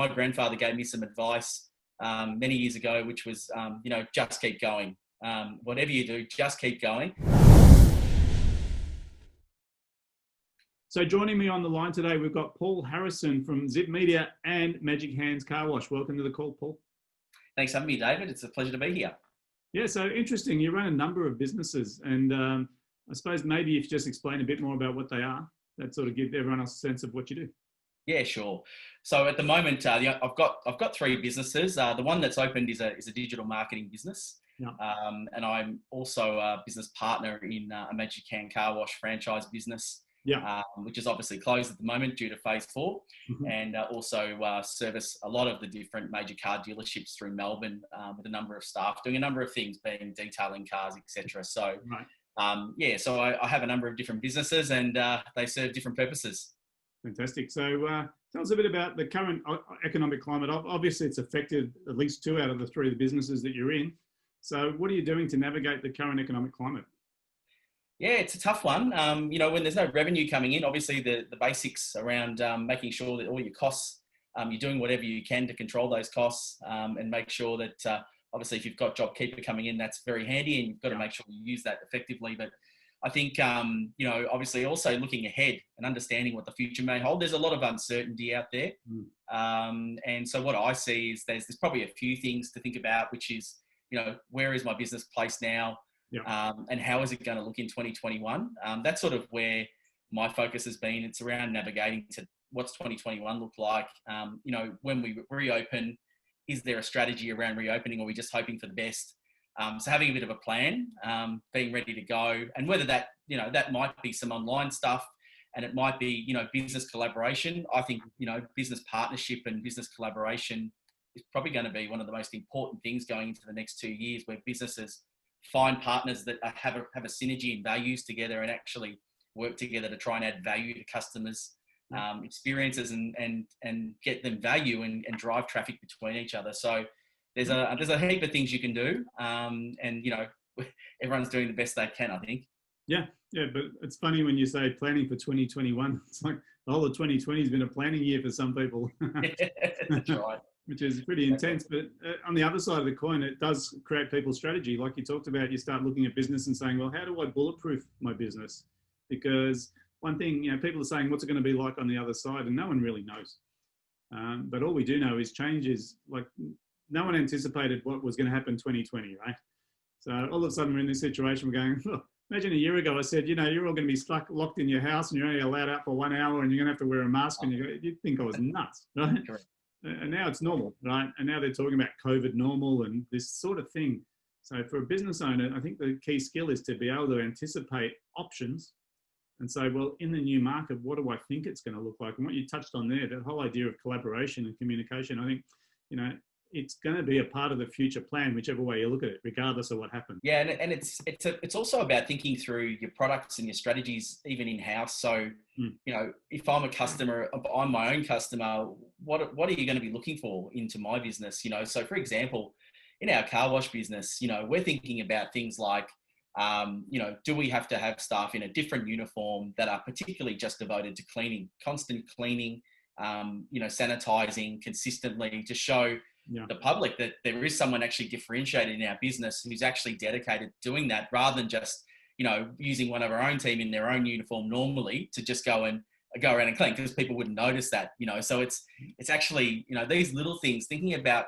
my grandfather gave me some advice many years ago, which was, just keep going. Whatever you do, just keep going. So joining me on the line today, we've got Paul Harrison from Zip Media and Magic Hands Car Wash. Welcome to the call, Paul. Thanks for having me, David. It's a pleasure to be here. Yeah, so interesting. You run a number of businesses, and I suppose maybe if you just explain a bit more about what they are, that sort of give everyone else a sense of what you do. Yeah, sure. So at the moment, I've got three businesses. The one that's opened is a digital marketing business, Yeah. And I'm also a business partner in a Magic Hand Car Wash franchise business. Yeah. Which is obviously closed at the moment due to phase 4, Mhm. and also service a lot of the different major car dealerships through Melbourne with a number of staff doing a number of things, being detailing cars, etc. So, Right. So I have a number of different businesses, and they serve different purposes. Fantastic. So tell us a bit about the current economic climate. Obviously, it's affected at least 2 out of the 3 of the businesses that you're in. So what are you doing to navigate the current economic climate? Yeah, it's a tough one. When there's no revenue coming in, obviously the basics around making sure that all your costs, you're doing whatever you can to control those costs, and make sure that obviously if you've got JobKeeper coming in, that's very handy, and you've got to make sure you use that effectively. But I think, obviously also looking ahead and understanding what the future may hold. There's a lot of uncertainty out there. And so what I see is there's probably a few things to think about, which is, where is my business placed now? Yeah. And how is it going to look in 2021? That's sort of where my focus has been. It's around navigating to what's 2021 look like. When we reopen, is there a strategy around reopening, or are we just hoping for the best? So having a bit of a plan, being ready to go, and whether that, that might be some online stuff, and it might be, business collaboration. I think, business partnership and business collaboration is probably going to be one of the most important things going into the next 2 years, where businesses find partners that have a synergy in values together and actually work together to try and add value to customers' experiences and get them value and drive traffic between each other. So there's a heap of things you can do, and everyone's doing the best they can, I think. Yeah, but it's funny when you say planning for 2021. It's like the whole of 2020 has been a planning year for some people. That's right. Which is pretty intense. But on the other side of the coin, it does create people's strategy. Like you talked about, you start looking at business and saying, well, how do I bulletproof my business? Because one thing, people are saying, what's it going to be like on the other side? And no one really knows. But all we do know is change is like, no one anticipated what was going to happen 2020, right? So all of a sudden we're in this situation, we're going, oh, imagine a year ago I said, you're all going to be locked in your house and you're only allowed out for 1 hour and you're going to have to wear a mask, and you'd think I was nuts, right? Correct. And now it's normal, right? And now they're talking about COVID normal and this sort of thing. So for a business owner, I think the key skill is to be able to anticipate options and say, well, in the new market, what do I think it's going to look like? And what you touched on there, that whole idea of collaboration and communication, I think, it's going to be a part of the future plan, whichever way you look at it, regardless of what happens. Yeah, and it's also about thinking through your products and your strategies, even in-house. So, if I'm a customer, I'm my own customer, what are you going to be looking for into my business? So for example, in our car wash business, we're thinking about things like, do we have to have staff in a different uniform that are particularly just devoted to cleaning, constant cleaning, sanitizing consistently to show the public that there is someone actually differentiated in our business who's actually dedicated to doing that, rather than just, using one of our own team in their own uniform normally to just go around and clean, because people wouldn't notice that, so it's actually, these little things, thinking about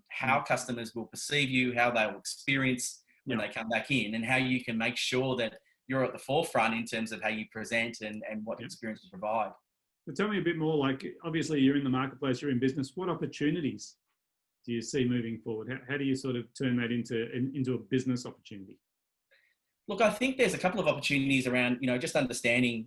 how customers will perceive you, how they will experience when they come back in, and how you can make sure that you're at the forefront in terms of how you present and what experience you provide. So tell me a bit more, like, obviously you're in the marketplace, you're in business. What opportunities do you see moving forward? How do you sort of turn that into a business opportunity? Look, I think there's a couple of opportunities around, just understanding,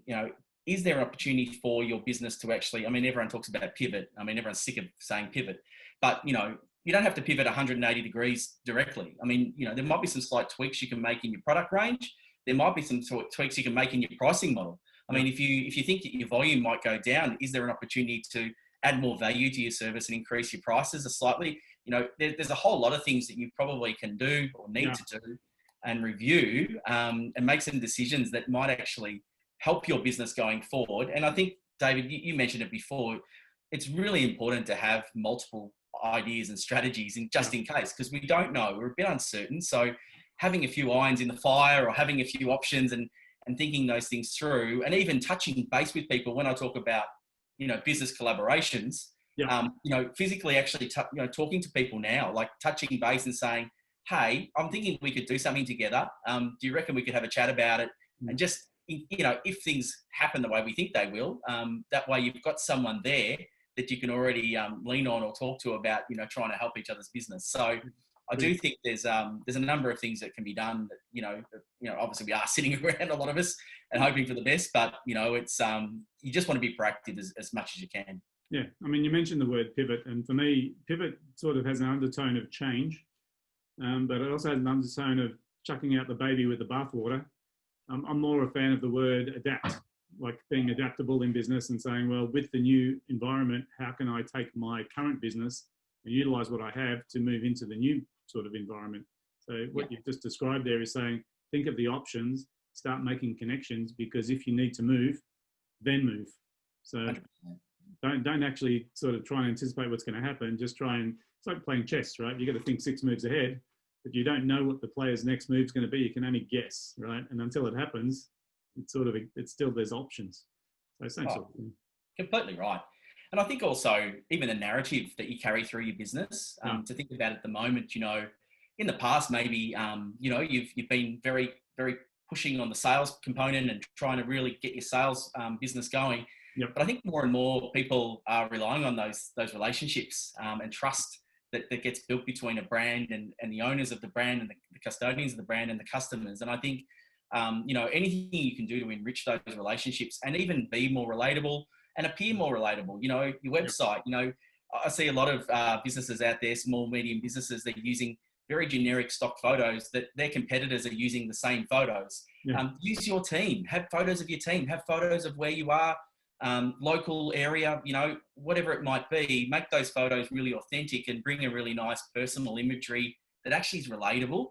is there an opportunity for your business to actually, everyone talks about pivot. Everyone's sick of saying pivot, but, you don't have to pivot 180 degrees directly. There might be some slight tweaks you can make in your product range. There might be some tweaks you can make in your pricing model. If you think that your volume might go down, is there an opportunity to add more value to your service and increase your prices slightly? There's a whole lot of things that you probably can do or need to do and review, and make some decisions that might actually help your business going forward. And I think, David, you mentioned it before, it's really important to have multiple ideas and strategies just in case, because we don't know, we're a bit uncertain. So having a few irons in the fire, or having a few options, and thinking those things through, and even touching base with people. When I talk about, business collaborations, physically actually, talking to people now, like touching base and saying, hey, I'm thinking we could do something together. Do you reckon we could have a chat about it? And just, if things happen the way we think they will, that way you've got someone there that you can already lean on or talk to about, trying to help each other's business. So I do think there's a number of things that can be done that, obviously we are sitting around, a lot of us, and hoping for the best, but it's, you just want to be proactive as much as you can. Yeah. I mean, you mentioned the word pivot, and for me, pivot sort of has an undertone of change, but it also has an undertone of chucking out the baby with the bathwater. I'm more a fan of the word adapt, like being adaptable in business and saying, well, with the new environment, how can I take my current business and utilize what I have to move into the new sort of environment? So what you've just described there is saying, think of the options, start making connections, because if you need to move, then move. So don't actually sort of try and anticipate what's going to happen. Just try and, it's like playing chess, right? You got to think 6 moves ahead, but you don't know what the player's next move is going to be. You can only guess, right? And until it happens, it's still, there's options. So same sort of thing. Completely right. And I think also even the narrative that you carry through your business, to think about at the moment, in the past, maybe, you've been very, very pushing on the sales component and trying to really get your sales business going. Yep. But I think more and more people are relying on those relationships and trust that gets built between a brand and the owners of the brand and the custodians of the brand and the customers. And I think, anything you can do to enrich those relationships and even be more relatable and appear more relatable, your website, I see a lot of businesses out there, small, medium businesses, they're using very generic stock photos that their competitors are using the same photos. Use your team, have photos of your team, have photos of where you are, local area, whatever it might be. Make those photos really authentic and bring a really nice personal imagery that actually is relatable.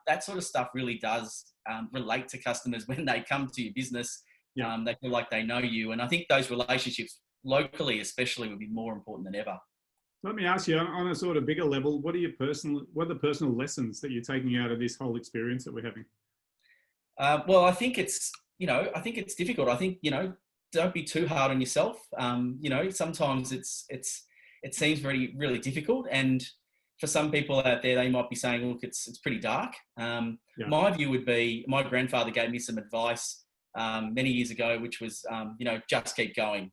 That sort of stuff really does relate to customers when they come to your business. They feel like they know you. And I think those relationships locally especially would be more important than ever. Let me ask you, on a sort of bigger level, what are the personal lessons that you're taking out of this whole experience that we're having? Well, I think it's difficult. I think, don't be too hard on yourself. Sometimes it seems very, really difficult. And for some people out there, they might be saying, look, it's pretty dark. My view would be, my grandfather gave me some advice many years ago, which was, just keep going.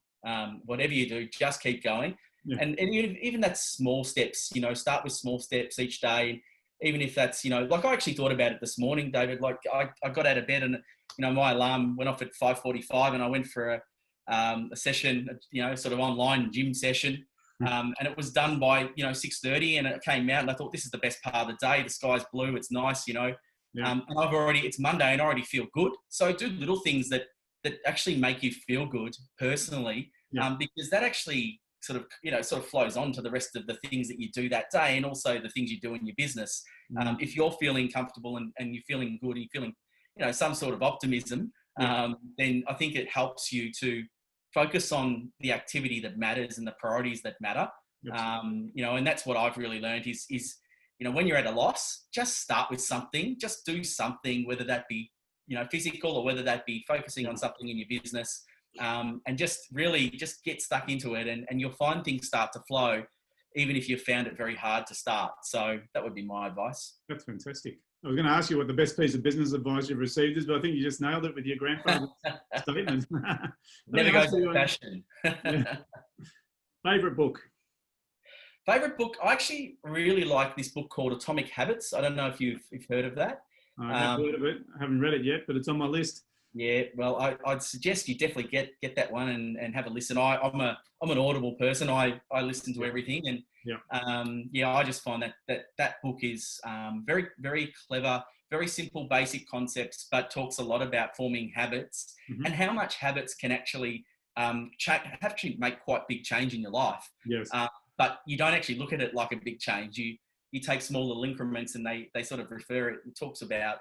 Whatever you do, just keep going. And even that's small steps, start with small steps each day. Even if that's, like I actually thought about it this morning, David, like I got out of bed and, my alarm went off at 5:45 and I went for a session, sort of online gym session. And it was done by, 6:30 and it came out and I thought, this is the best part of the day. The sky's blue. It's nice, and it's Monday and I already feel good. So do little things that actually make you feel good personally, because that actually sort of flows on to the rest of the things that you do that day and also the things you do in your business. If you're feeling comfortable and you're feeling good and you're feeling, some sort of optimism, then I think it helps you to focus on the activity that matters and the priorities that matter. And that's what I've really learned is, when you're at a loss, just start with something, just do something, whether that be, physical or whether that be focusing on something in your business. And just really just get stuck into it and you'll find things start to flow, even if you've found it very hard to start. So that would be my advice. That's fantastic. I was going to ask you what the best piece of business advice you've received is, but I think you just nailed it with your grandfather's statement. Never goes out of fashion. Favorite book? Favorite book? I actually really like this book called Atomic Habits. I don't know if you've heard of that. I have heard of it. I haven't read it yet, but it's on my list. Yeah, well, I'd suggest you definitely get that one and have a listen. I'm an Audible person. I listen to everything, and I just find that book is very, very clever, very simple, basic concepts, but talks a lot about forming habits and how much habits can actually make quite big change in your life. Yes. But you don't actually look at it like a big change. You take small little increments, and they sort of refer it. It talks about,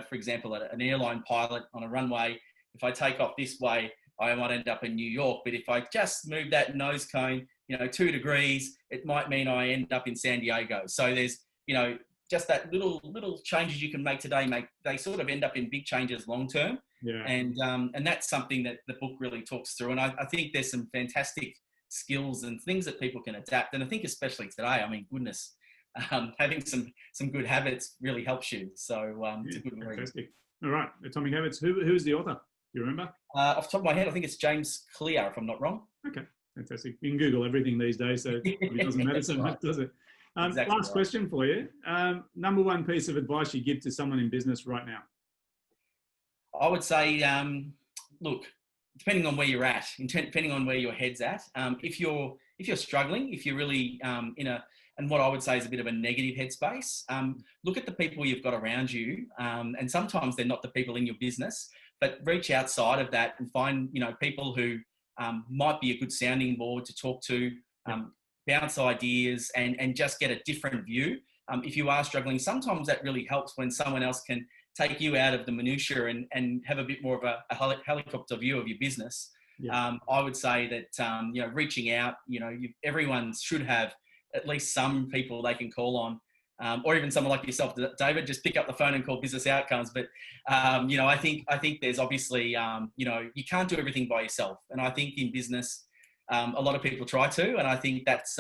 for example, an airline pilot on a runway. If I take off this way, I might end up in New York. But if I just move that nose cone, 2 degrees, it might mean I end up in San Diego. So there's, just that little changes you can make today, they sort of end up in big changes long term. Yeah. And that's something that the book really talks through. And I think there's some fantastic skills and things that people can adapt. And I think especially today, I mean, goodness, having some good habits really helps you. So it's a good read. Fantastic. All right, Atomic Habits. Who is the author? Do you remember? Off the top of my head, I think it's James Clear, if I'm not wrong. Okay, fantastic. You can Google everything these days, so it doesn't matter so much, does it? Exactly last question for you. Number one piece of advice you give to someone in business right now? I would say, look, depending on where you're at, depending on where your head's at, if you're struggling, if you're really and what I would say is a bit of a negative headspace, look at the people you've got around you, and sometimes they're not the people in your business, but reach outside of that and find, people who might be a good sounding board to talk to, bounce ideas and just get a different view. If you are struggling, sometimes that really helps when someone else can take you out of the minutiae and have a bit more of a helicopter view of your business. Yeah. I would say that, reaching out, everyone should have at least some people they can call on, or even someone like yourself, David, just pick up the phone and call Business Outcomes. But, I think there's obviously, you can't do everything by yourself. And I think in business, a lot of people try to, and I think that's,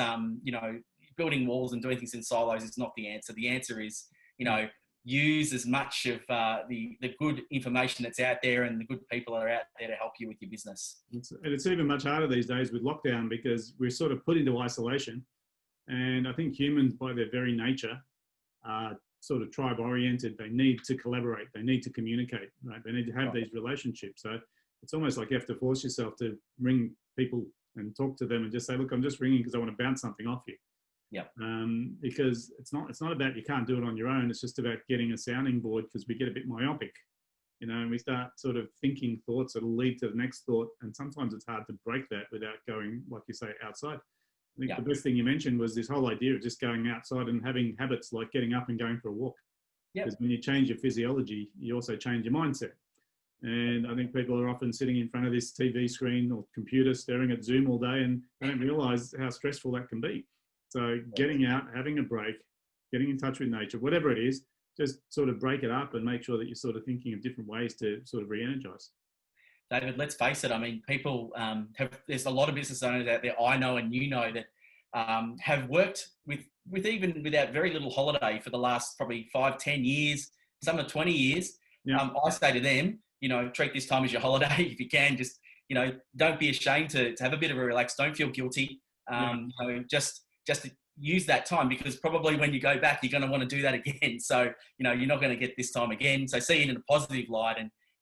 building walls and doing things in silos is not the answer. The answer is, use as much of the good information that's out there and the good people that are out there to help you with your business. It's even much harder these days with lockdown because we're sort of put into isolation. And I think humans, by their very nature, are sort of tribe-oriented. They need to collaborate. They need to communicate. Right? They need to have these relationships. So it's almost like you have to force yourself to ring people and talk to them and just say, "Look, I'm just ringing because I want to bounce something off you." Yeah. Because it's not about you can't do it on your own. It's just about getting a sounding board because we get a bit myopic, and we start sort of thinking thoughts that'll lead to the next thought. And sometimes it's hard to break that without going, like you say, outside. I think the best thing you mentioned was this whole idea of just going outside and having habits like getting up and going for a walk. Because when you change your physiology, you also change your mindset. And I think people are often sitting in front of this TV screen or computer staring at Zoom all day and they don't realise how stressful that can be. So getting out, having a break, getting in touch with nature, whatever it is, just sort of break it up and make sure that you're sort of thinking of different ways to sort of re-energise. David, let's face it. I mean, people there's a lot of business owners out there, I know and that have worked with even without very little holiday for the last probably 5-10 years, some are 20 years. Yeah. I say to them, treat this time as your holiday. If you can, just, don't be ashamed to have a bit of a relax. Don't feel guilty. Just use that time because probably when you go back, you're going to want to do that again. So, you're not going to get this time again. So see it in a positive light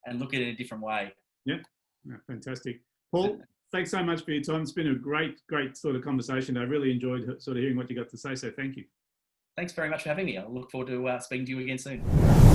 and look at it in a different way. Yeah, fantastic. Paul, thanks so much for your time. It's been a great sort of conversation. I really enjoyed sort of hearing what you got to say. So thank you. Thanks very much for having me. I look forward to speaking to you again soon.